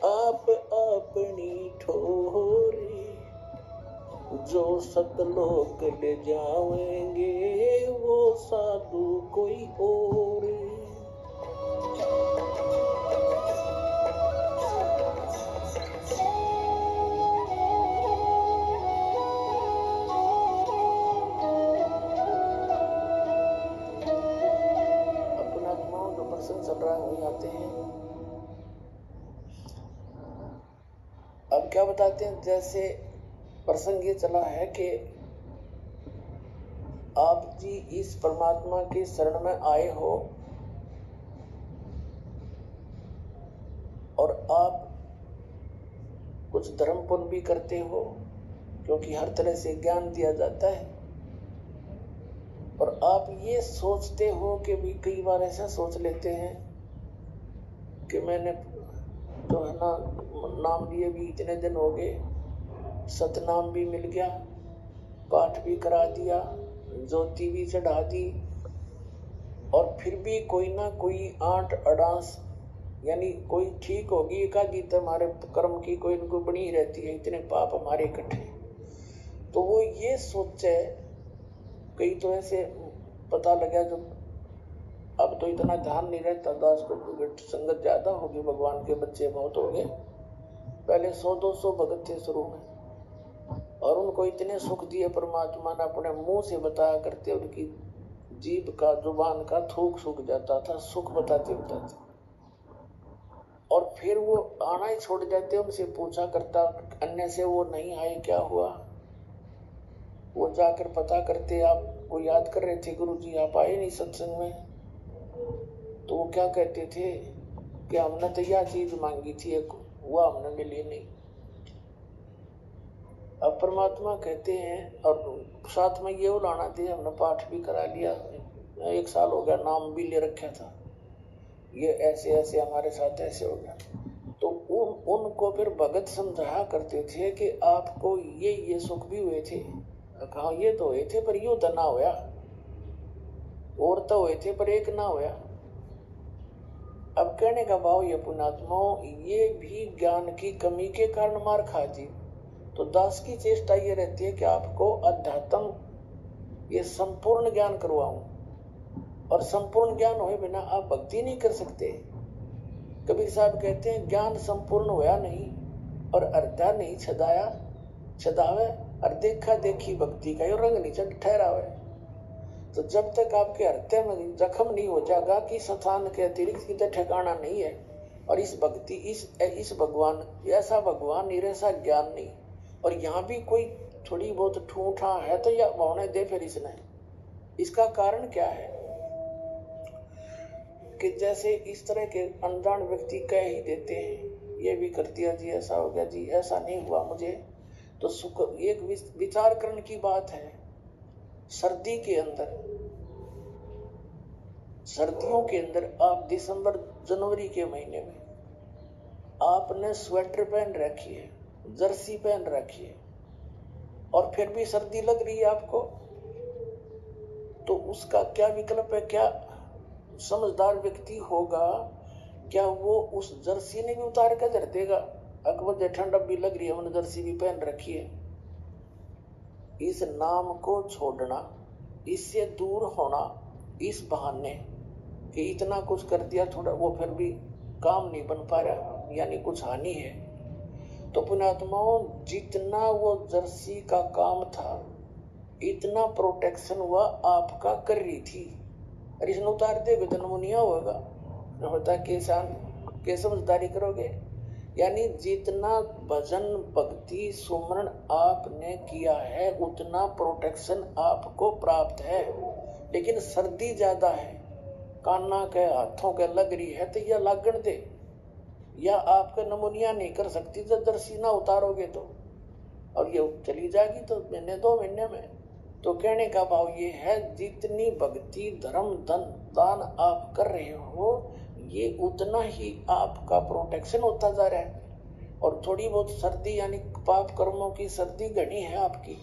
आप अपनी ठोरी जो सतलोक ले जाएंगे वो साधु कोई और। अपना आत्माओं जो प्रसंग चल रहा है वही आते हैं। अब क्या बताते हैं, जैसे प्रसंग ये चला है कि आप जी इस परमात्मा के शरण में आए हो और आप कुछ धर्म पुण्य भी करते हो, क्योंकि हर तरह से ज्ञान दिया जाता है। और आप ये सोचते हो कि भी कई बार ऐसा सोच लेते हैं कि मैंने जो है ना नाम लिए भी इतने दिन हो गए, सतनाम भी मिल गया, पाठ भी करा दिया, ज्योति भी चढ़ा दी, और फिर भी कोई ना कोई आंट अड़ास, यानी कोई ठीक होगी एकागी तो हमारे कर्म की कोई इनको बनी रहती है, इतने पाप हमारे इकट्ठे। तो वो ये सोचे, कई तो ऐसे पता लगा जो अब तो इतना ध्यान नहीं रहता, दास को संगत ज्यादा होगी, भगवान के बच्चे बहुत हो गए, पहले 100-200 भगत थे शुरू में, और उनको इतने सुख दिए परमात्मा ने, अपने मुंह से बताया करते, उनकी जीभ का जुबान का थूक सूख जाता था, सुख बताते बताते। और फिर वो आना ही छोड़ जाते, उनसे पूछा करता, अन्य से वो नहीं आए क्या हुआ, वो जाकर पता करते, आपको याद कर रहे थे गुरु जी, आप आए नहीं सत्संग में। तो वो क्या कहते थे कि हमने तो यह चीज मांगी थी, एक वो हमने मिली नहीं। अब परमात्मा कहते हैं, और साथ में ये लाना थे, हमने पाठ भी करा लिया, 1 साल हो गया, नाम भी ले रखा था, ये ऐसे ऐसे हमारे साथ ऐसे हो गया। तो उनको फिर भगत समझाया करते थे कि आपको ये सुख भी हुए थे, कहा ये तो हुए थे पर यूं तो ना होया, और तो हुए थे पर एक ना होया। अब कहने का भाव ये पुण्यात्माओं, ये भी ज्ञान की कमी के कारण मार खा जी। तो दास की चेष्टा ये रहती है कि आपको अध्यात्म ये संपूर्ण ज्ञान करवाऊं, और संपूर्ण ज्ञान होए बिना आप भक्ति नहीं कर सकते। कबीर साहब कहते हैं, ज्ञान संपूर्ण होया नहीं और अर्धा नहीं छदाया छदावे, और देखा देखी भक्ति का यो रंग नहीं ठहरावे। तो जब तक आपके हृदय में जख्म नहीं हो जाएगा कि स्थान के अतिरिक्त किधर ठिकाना नहीं है, और इस भक्ति इस भगवान ऐसा भगवान नहीं, ऐसा ज्ञान नहीं, और यहाँ भी कोई थोड़ी बहुत ठूठा है तो या होने दे फिर इसने। इसका कारण क्या है कि जैसे इस तरह के अनजान व्यक्ति कह ही देते हैं, ये भी कर दिया जी, ऐसा हो गया जी, ऐसा नहीं हुआ मुझे। तो सुख एक विचार करने की बात है। सर्दी के अंदर, सर्दियों के अंदर आप दिसंबर जनवरी के महीने में आपने स्वेटर पहन रखी है, जर्सी पहन रखी है, और फिर भी सर्दी लग रही है आपको, तो उसका क्या विकल्प है? क्या समझदार व्यक्ति होगा, क्या वो उस जर्सी ने भी उतार कर धर देगा? अकबर ठंड भी लग रही है, मैंने जर्सी भी पहन रखी है। इस नाम को छोड़ना, इससे दूर होना, इस बहाने कि इतना कुछ कर दिया थोड़ा, वो फिर भी काम नहीं बन पा रहा, यानी कुछ हानि है। तो पुण्यात्माओं, जितना वो जर्सी का काम था, इतना प्रोटेक्शन वह आपका कर रही थी, और इसने उतार देगा तो नमूनिया होगा, होता के समझदारी करोगे। यानी जितना भजन भक्ति सुमरण आपने किया है, उतना प्रोटेक्शन आपको प्राप्त है। लेकिन सर्दी ज्यादा है, काना के हाथों के लग रही है, तो यह लागण दे, या आपका नमूनिया नहीं कर सकती तो जर्सी ना उतारोगे तो, और ये चली जाएगी तो महीने 2 महीने में। तो कहने का भाव ये है, जितनी भक्ति धर्म धन दान आप कर रहे हो, ये उतना ही आपका प्रोटेक्शन होता जा रहा है। और थोड़ी बहुत सर्दी, यानी पाप कर्मों की सर्दी घनी है आपकी,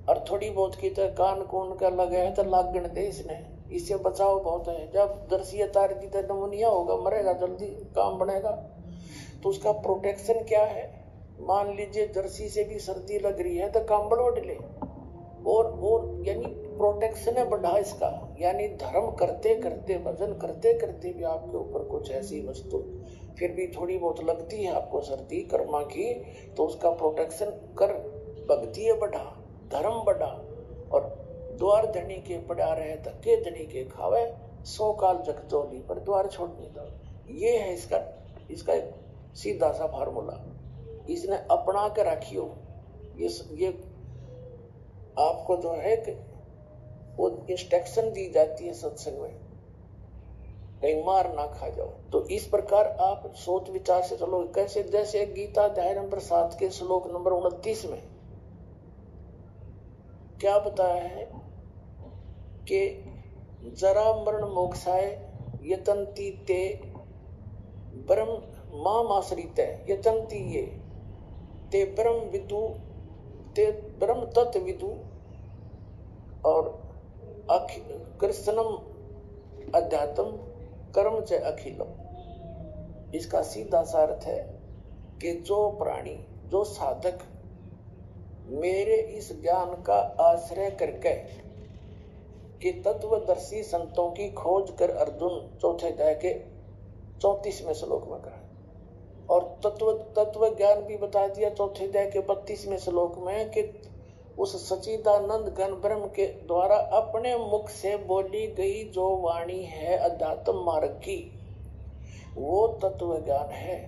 और थोड़ी बहुत की तो कान कून का लगा है तो लागण दे इसने, इससे बचाव बहुत है। जब दर्शिया तार दी तो नमूनिया होगा, मरेगा जल्दी, काम बनेगा। तो उसका प्रोटेक्शन क्या है? मान लीजिए जर्सी से भी सर्दी लग रही है तो कंबल ओढ़ ले, और यानी प्रोटेक्शन है बढ़ा इसका। यानी धर्म करते करते, भजन करते करते भी आपके ऊपर कुछ ऐसी वस्तु फिर भी थोड़ी बहुत लगती है आपको सर्दी कर्मा की, तो उसका प्रोटेक्शन कर, भक्ति है बढ़ा, धर्म बढ़ा। और द्वार धनी के पड़ा रहे धक्के धनी के खावे, 100 काल जग चोली पर द्वार छोड़ने दो। ये है इसका एक सीधा सा फार्मूला, इसने अपना के रखियो। ये आपको जो है कि वो इंस्ट्रक्शन दी जाती है सत्संग में, कहीं मार ना खा जाओ। तो इस प्रकार आप सोच विचार से चलो। कैसे? जैसे गीता अध्याय नंबर 7 के श्लोक नंबर 29 में क्या बताया है कि जरा मरण मोक्षाय यतन्ति ते ब्रह्म माम आश्रित यतन्ति ये ते ब्रह्म विदु ते ब्रह्म तत्व विदु और कृष्णम अध्यात्म कर्म च अखिलम। इसका सीधा सा अर्थ है कि जो प्राणी, जो साधक मेरे इस ज्ञान का आश्रय करके कि तत्वदर्शी संतों की खोज कर अर्जुन चौथे अध्याय के 34वें श्लोक में कहा, और तत्व ज्ञान भी बता दिया चौथे अध्याय के 32वें श्लोक में कि उस सच्चिदानंद घन ब्रह्म के द्वारा अपने मुख से बोली गई जो वाणी है अध्यात्म मार्ग की, वो तत्व ज्ञान है।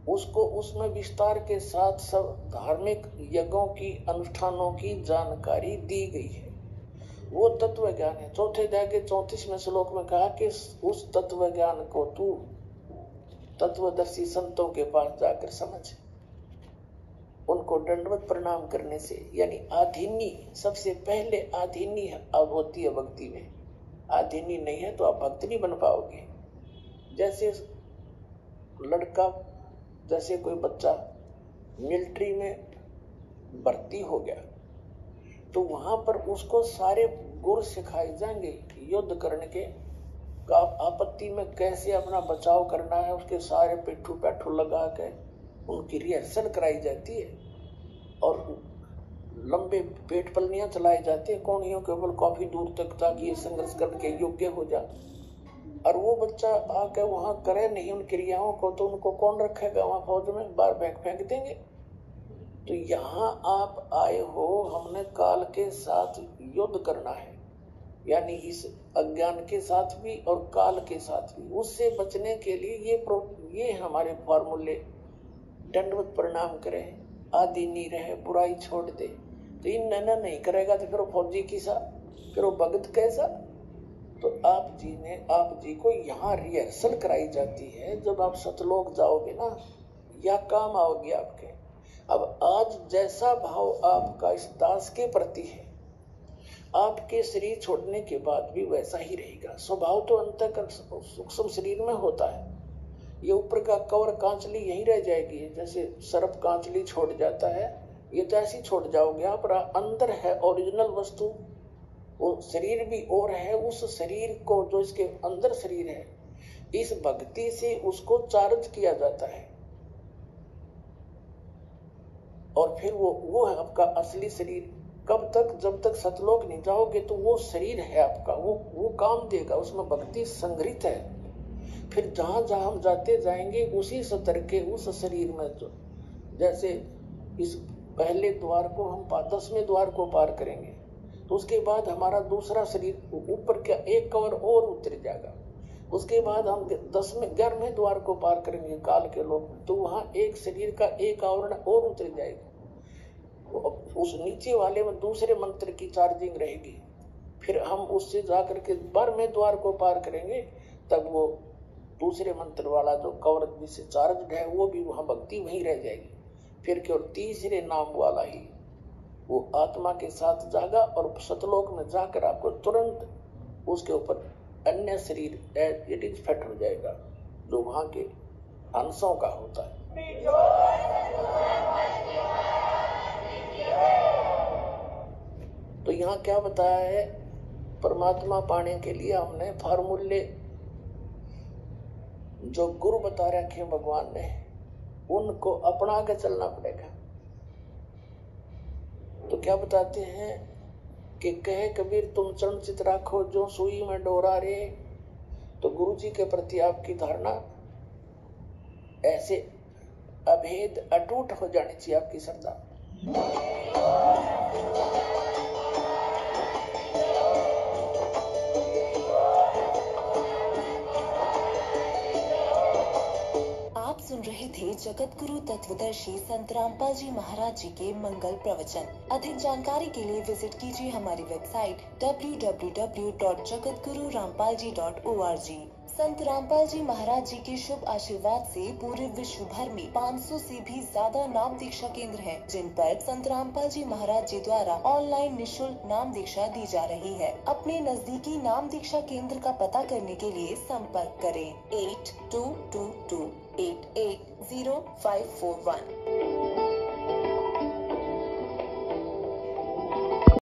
उसको उसमें विस्तार के साथ सब धार्मिक यज्ञों की, अनुष्ठानों की जानकारी दी गई है, वो तत्व ज्ञान है। चौथे अध्याय के 34वें श्लोक में कहा कि उस तत्व ज्ञान को तू तत्वदर्शी संतों के पास जाकर समझ। उनको दंडवत प्रणाम करने से, यानी आधीनी, सबसे पहले आधीनी अब होती है भक्ति में। आधीनी नहीं है तो आप भक्त नहीं बन पाओगे। जैसे लड़का, जैसे कोई बच्चा मिलिट्री में भर्ती हो गया तो वहां पर उसको सारे गुर सिखाए जाएंगे युद्ध करने के, आपत्ति में कैसे अपना बचाव करना है, उसके सारे पिट्ठू पैठू लगा के उनकी रिहर्सल कराई जाती है और लंबे पेट पलनियां चलाई जाती है कोणियों के ऊपर काफी दूर तक, ताकि ये संघर्ष करने के योग्य हो जाए। और वो बच्चा आके वहां करे नहीं उन क्रियाओं को, तो उनको कौन रखेगा वहां फौज में? बार बैग फेंक देंगे। तो यहाँ आप आए हो, हमने काल के साथ युद्ध करना है, यानी इस अज्ञान के साथ भी और काल के साथ भी। उससे बचने के लिए ये हमारे फॉर्मूले, दंडवत प्रणाम करे, आदीनी रहे, बुराई छोड़ दे। तो इन नैना नहीं करेगा तो फिर वो फौजी किसा, फिर वो भगत कैसा? तो आप जी को यहाँ रिहर्सल कराई जाती है। जब आप सतलोक जाओगे ना, या काम आओगे आपके। अब आज जैसा भाव आपका इस दास के प्रति है, आपके शरीर छोड़ने के बाद भी वैसा ही रहेगा। स्वभाव तो अंतःकरण सूक्ष्म शरीर में होता है। ये ऊपर का कवर कांचली यही रह जाएगी, जैसे सर्प कांचली छोड़ जाता है, ये तो ऐसी छोड़ जाओगे आप। अंदर है ओरिजिनल वस्तु, वो शरीर भी और है। उस शरीर को, जो इसके अंदर शरीर है, इस भक्ति से उसको चार्ज किया जाता है और फिर वो है आपका असली शरीर। कब तक? जब तक सतलोक नहीं जाओगे तो वो शरीर है आपका, वो काम देगा, उसमें भक्ति संग्रहित है। फिर जहां जहां हम जाते जाएंगे उसी सतर के उस शरीर में, जो जैसे इस पहले द्वार को हम 10वें द्वार को पार करेंगे तो उसके बाद हमारा दूसरा शरीर ऊपर का एक कवर और उतर जाएगा। उसके बाद हम 11वें द्वार को पार करेंगे काल के लोक में, तो वहां एक शरीर का एक आवरण और उतर जाएगा। उस नीचे वाले में दूसरे मंत्र की चार्जिंग रहेगी। फिर हम उससे जाकर के 12वें द्वार को पार करेंगे, तब वो दूसरे मंत्र वाला जो कवर जिससे चार्ज है वो भी वहां भक्ति वहीं रह जाएगी। फिर केवल तीसरे नाम वाला ही वो आत्मा के साथ जागा और सतलोक में जाकर आपको तुरंत उसके ऊपर अन्य शरीर इट इज फिट हो जाएगा, जो वहां के अंशों का होता है। तो यहाँ क्या बताया है? परमात्मा पाने के लिए हमने फार्मूले जो गुरु बता रखे भगवान ने, उनको अपना के चलना पड़ेगा। तो क्या बताते हैं कि कहे कबीर तुम चरण चित राखो जो सुई में डोरा रे। तो गुरु जी के प्रति आपकी धारणा ऐसे अभेद अटूट हो जानी चाहिए, आपकी श्रद्धा। आप सुन रहे थे जगत गुरु तत्वदर्शी संत रामपाल जी महाराज जी के मंगल प्रवचन। अधिक जानकारी के लिए विजिट कीजिए हमारी वेबसाइट www.jagatgururampalji.org। संत रामपाल जी महाराज जी के शुभ आशीर्वाद से पूरे विश्व भर में 500 से भी ज्यादा नाम दीक्षा केंद्र हैं, जिन पर संत रामपाल जी महाराज जी द्वारा ऑनलाइन निःशुल्क नाम दीक्षा दी जा रही है। अपने नजदीकी नाम दीक्षा केंद्र का पता करने के लिए संपर्क करें 8222880541।